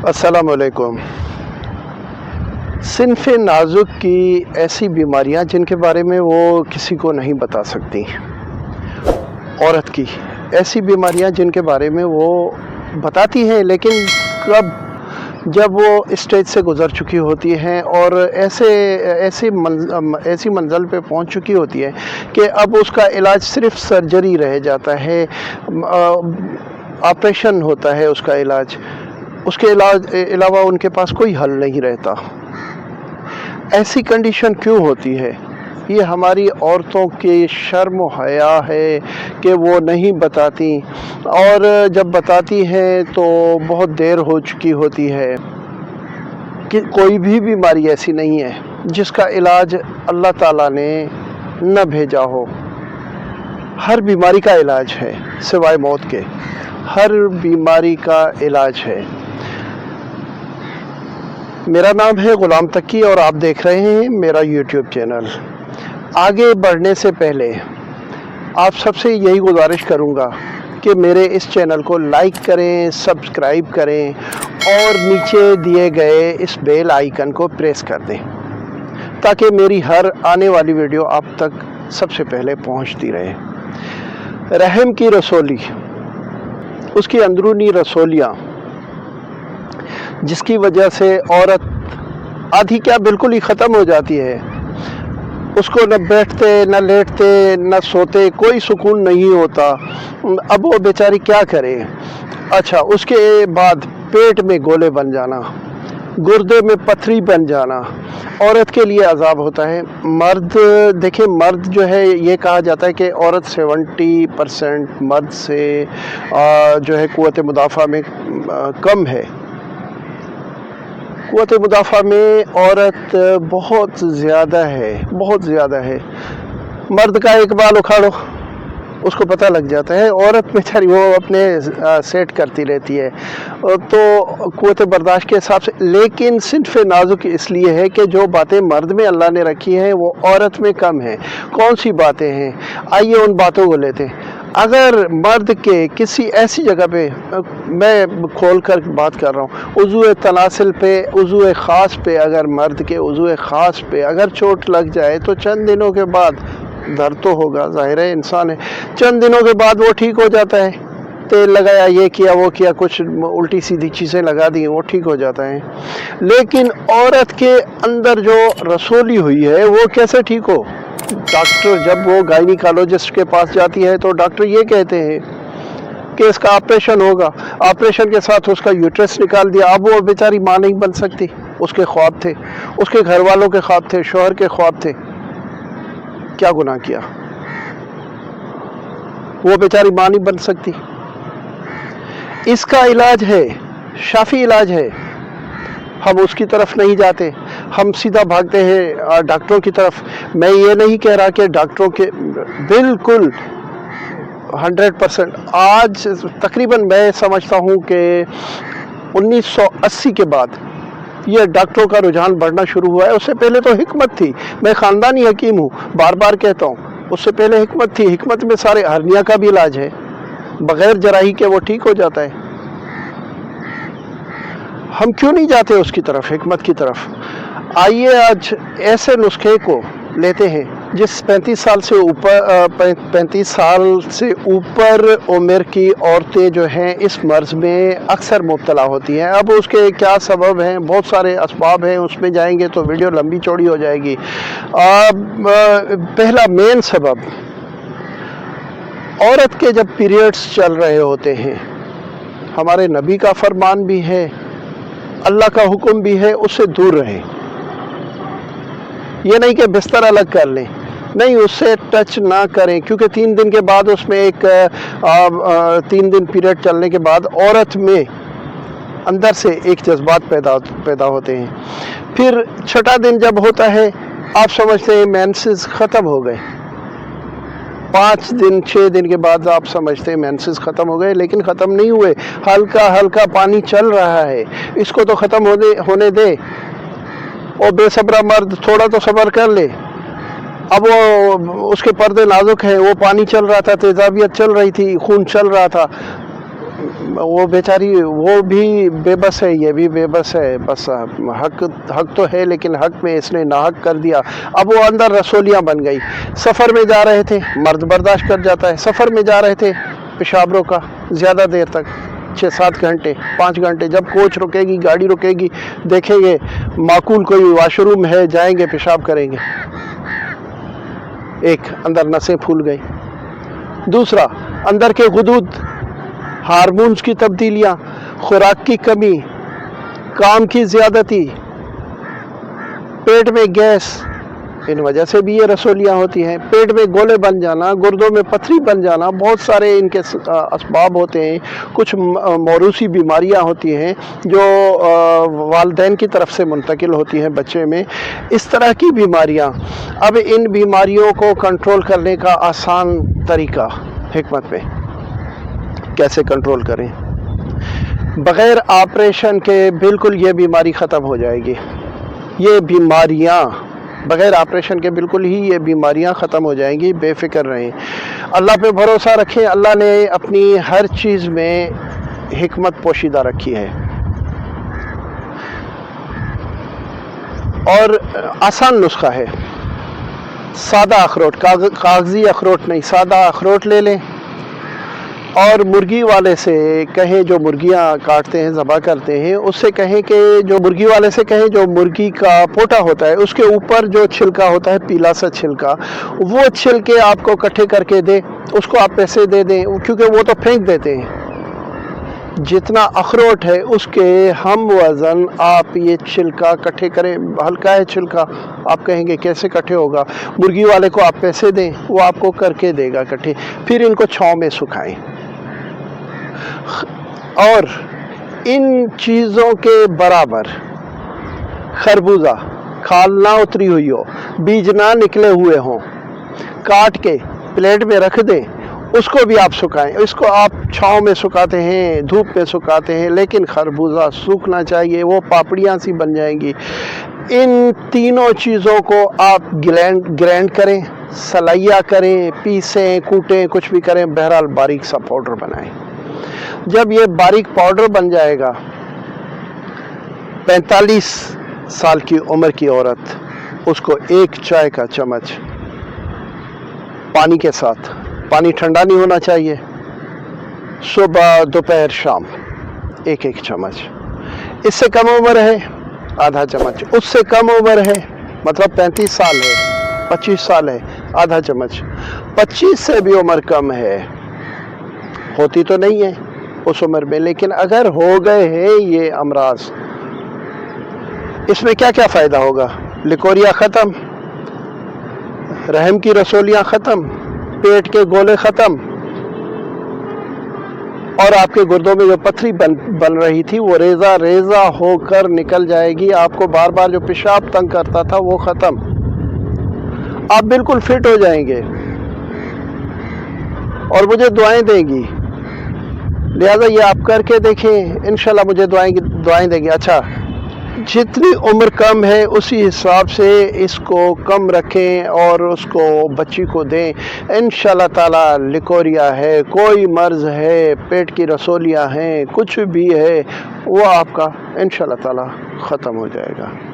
अस्सलाम वालेकुम। सिनफ़ नाज़ुक की ऐसी बीमारियां जिनके बारे में वो किसी को नहीं बता सकती। औरत की ऐसी बीमारियां जिनके बारे में वो बताती हैं, लेकिन कब जब वो स्टेज से गुज़र चुकी होती हैं और ऐसी मंज़िल पे पहुंच चुकी होती है कि अब उसका इलाज सिर्फ़ सर्जरी रह जाता है, ऑपरेशन होता है उसका इलाज, उसके अलावा उनके पास कोई हल नहीं रहता। ऐसी कंडीशन क्यों होती है? ये हमारी औरतों की शर्म व हया है कि वो नहीं बताती, और जब बताती हैं तो बहुत देर हो चुकी होती है। कि कोई भी बीमारी ऐसी नहीं है जिसका इलाज अल्लाह ताला ने न भेजा हो। हर बीमारी का इलाज है सिवाय मौत के, हर बीमारी का इलाज है। मेरा नाम है गुलाम तकी और आप देख रहे हैं मेरा यूट्यूब चैनल। आगे बढ़ने से पहले आप सबसे यही गुजारिश करूंगा कि मेरे इस चैनल को लाइक करें, सब्सक्राइब करें और नीचे दिए गए इस बेल आइकन को प्रेस कर दें ताकि मेरी हर आने वाली वीडियो आप तक सबसे पहले पहुंचती रहे। रहम की रसोली, उसकी अंदरूनी रसोलियाँ, जिसकी वजह से औरत आधी क्या बिल्कुल ही ख़त्म हो जाती है। उसको न बैठते न लेटते न सोते कोई सुकून नहीं होता। अब वो बेचारी क्या करे? अच्छा, उसके बाद पेट में गोले बन जाना, गुर्दे में पथरी बन जाना, औरत के लिए अजाब होता है। मर्द, देखिए मर्द जो है, ये कहा जाता है कि औरत 70% मर्द से जो है क़ुव्वत मुदाफ़ा में कम है। क़ुव्वत मुदाफ़ा में औरत बहुत ज़्यादा है, बहुत ज़्यादा है। मर्द का एक बाल उखाड़ो उसको पता लग जाता है, औरत बेचारी वो अपने सेट करती रहती है। तो क़ुव्वत बर्दाश्त के हिसाब से, लेकिन सिनफ़ नाज़ुक इसलिए है कि जो बातें मर्द में अल्लाह ने रखी हैं वो औरत में कम हैं। कौन सी बातें हैं? आइए उन बातों को लेते हैं। अगर मर्द के किसी ऐसी जगह पे, मैं खोल कर बात कर रहा हूँ, उज़ू तनासिल पे, उज़ू ख़ास पे, अगर मर्द के उज़ू ख़ास पे अगर चोट लग जाए तो चंद दिनों के बाद, दर्द तो होगा, ज़ाहिर है इंसान है, चंद दिनों के बाद वो ठीक हो जाता है। तेल लगाया, ये किया, वो किया, कुछ उल्टी सीधी चीज़ें लगा दी, वो ठीक हो जाता है। लेकिन औरत के अंदर जो रसोली हुई है वो कैसे ठीक हो? डॉक्टर, जब वो गायनिकोलॉजिस्ट के पास जाती है तो डॉक्टर ये कहते हैं कि इसका ऑपरेशन होगा। ऑपरेशन के साथ उसका यूट्रस निकाल दिया। अब वो बेचारी माँ नहीं बन सकती। उसके ख्वाब थे, उसके घर वालों के ख्वाब थे, शौहर के ख्वाब थे। क्या गुनाह किया? वो बेचारी माँ नहीं बन सकती। इसका इलाज है, शाफी इलाज है। हम उसकी तरफ नहीं जाते, हम सीधा भागते हैं डॉक्टरों की तरफ। मैं ये नहीं कह रहा कि डॉक्टरों के बिल्कुल 100%, आज तकरीबन मैं समझता हूँ कि 1980 के बाद ये डॉक्टरों का रुझान बढ़ना शुरू हुआ है। उससे पहले तो हिकमत थी। मैं ख़ानदानी हकीम हूँ, बार बार कहता हूँ। उससे पहले हिकमत थी। हिकमत में सारे हर्निया का भी इलाज है, बग़ैर जराही के वो ठीक हो जाता है। हम क्यों नहीं जाते उसकी तरफ, हिकमत की तरफ? आइए आज ऐसे नुस्खे को लेते हैं जिस 35 साल से ऊपर उम्र की औरतें जो हैं इस मर्ज़ में अक्सर मुब्तला होती हैं। अब उसके क्या सबब हैं? बहुत सारे असबाब हैं, उसमें जाएंगे तो वीडियो लंबी चौड़ी हो जाएगी। पहला मेन सबब, औरत के जब पीरियड्स चल रहे होते हैं, हमारे नबी का फरमान भी है, अल्लाह का हुक्म भी है, उससे दूर रहें। ये नहीं कि बिस्तर अलग कर लें, नहीं, उससे टच ना करें, क्योंकि 3 दिन के बाद उसमें 3 दिन पीरियड चलने के बाद औरत में अंदर से एक जज्बात पैदा होते हैं। फिर छठा दिन जब होता है, आप समझते हैं मेंसेस ख़त्म हो गए। 5 दिन 6 दिन के बाद आप समझते हैं मेंसेस ख़त्म हो गए, लेकिन ख़त्म नहीं हुए। हल्का हल्का पानी चल रहा है, इसको तो ख़त्म होने दे। और बेसब्रा मर्द थोड़ा तो सब्र कर ले। अब वो उसके पर्दे नाजुक हैं, वो पानी चल रहा था, तेज़ाबियत चल रही थी, खून चल रहा था, वो बेचारी वो भी बेबस है, ये भी बेबस है, बस हक तो है लेकिन हक में इसने नाहक कर दिया। अब वो अंदर रसोलियाँ बन गई। सफ़र में जा रहे थे, मर्द बर्दाश्त कर जाता है, सफ़र में जा रहे थे, पेशाब रोका ज़्यादा देर तक, 6-7 घंटे 5 घंटे, जब कोच रुकेगी, गाड़ी रुकेगी, देखेंगे माकूल कोई वाशरूम है, जाएंगे पेशाब करेंगे। एक, अंदर नसें फूल गई। दूसरा, अंदर के गुदूद, हार्मोन्स की तब्दीलियाँ, खुराक की कमी, काम की ज़्यादती, पेट में गैस, इन वजह से भी ये रसोलियाँ होती हैं। पेट में गोले बन जाना, गुर्दों में पथरी बन जाना, बहुत सारे इनके असबाब होते हैं। कुछ मौरूसी बीमारियाँ होती हैं जो वालिदैन की तरफ से मुंतकिल होती हैं बच्चे में, इस तरह की बीमारियाँ। अब इन बीमारियों को कंट्रोल करने का आसान तरीका हिकमत में कैसे कंट्रोल करें? बग़ैर ऑपरेशन के बिल्कुल ये बीमारी ख़त्म हो जाएगी। ये बीमारियाँ बग़ैर ऑपरेशन के बिल्कुल ही ये बीमारियाँ ख़त्म हो जाएंगी। बेफ़िक्र रहें, अल्लाह पे भरोसा रखें। अल्लाह ने अपनी हर चीज़ में हिकमत पोशीदा रखी है। और आसान नुस्खा है, सादा अखरोट, कागज़ी अखरोट नहीं, सादा अखरोट ले लें और मुर्गी वाले से कहें, जो मुर्गियाँ काटते हैं, ज़बह करते हैं, उससे कहें कि जो मुर्गी वाले से कहें, जो मुर्गी का पोटा होता है उसके ऊपर जो छिलका होता है, पीला सा छिलका, वो छिलके आपको इकट्ठे करके दे, उसको आप पैसे दे दें, क्योंकि वो तो फेंक देते हैं। जितना अखरोट है उसके हम वज़न आप ये छिलका इकट्ठे करें। हल्का है छिलका, आप कहेंगे कैसे इकट्ठे होगा? मुर्गी वाले को आप पैसे दें, वो आपको करके देगा इकट्ठे। फिर इनको छाँव में सुखाएं। और इन चीज़ों के बराबर खरबूजा, खाल ना उतरी हुई हो, बीज ना निकले हुए हों, काट के प्लेट में रख दें, उसको भी आप सुखाएं। इसको आप छाँव में सुखाते हैं, धूप में सुखाते हैं, लेकिन खरबूजा सूखना चाहिए, वो पापड़ियाँ सी बन जाएंगी। इन तीनों चीज़ों को आप ग्राइंड करें, सलैया करें, पीसें, कूटें, कुछ भी करें, बहरहाल बारीक सा पाउडर बनाएं। जब ये बारीक पाउडर बन जाएगा, 45 साल की उम्र की औरत उसको 1 चाय का चम्मच पानी के साथ, पानी ठंडा नहीं होना चाहिए, सुबह दोपहर शाम 1-1 चम्मच। इससे कम उम्र है आधा चम्मच, उससे कम उम्र है मतलब 35 साल है, 25 साल है, आधा चम्मच। 25 से भी उम्र कम है, होती तो नहीं है उस उम्र में, लेकिन अगर हो गए हैं ये अमराज, इसमें क्या क्या फ़ायदा होगा? लिकोरिया ख़त्म, रहम की रसोलियाँ ख़त्म, पेट के गोले ख़त्म, और आपके गुर्दों में जो पथरी बन रही थी वो रेज़ा रेज़ा होकर निकल जाएगी। आपको बार बार जो पेशाब तंग करता था वो ख़त्म, आप बिल्कुल फिट हो जाएंगे और मुझे दुआएं देंगी। लिहाजा ये आप करके देखें, इंशाल्लाह मुझे दुआएं देंगे। अच्छा, जितनी उम्र कम है उसी हिसाब से इसको कम रखें और उसको बच्ची को दें। इंशाल्लाह ताला लिकोरिया है, कोई मर्ज़ है, पेट की रसोलियाँ हैं, कुछ भी है, वो आपका इंशाल्लाह ताला ख़त्म हो जाएगा।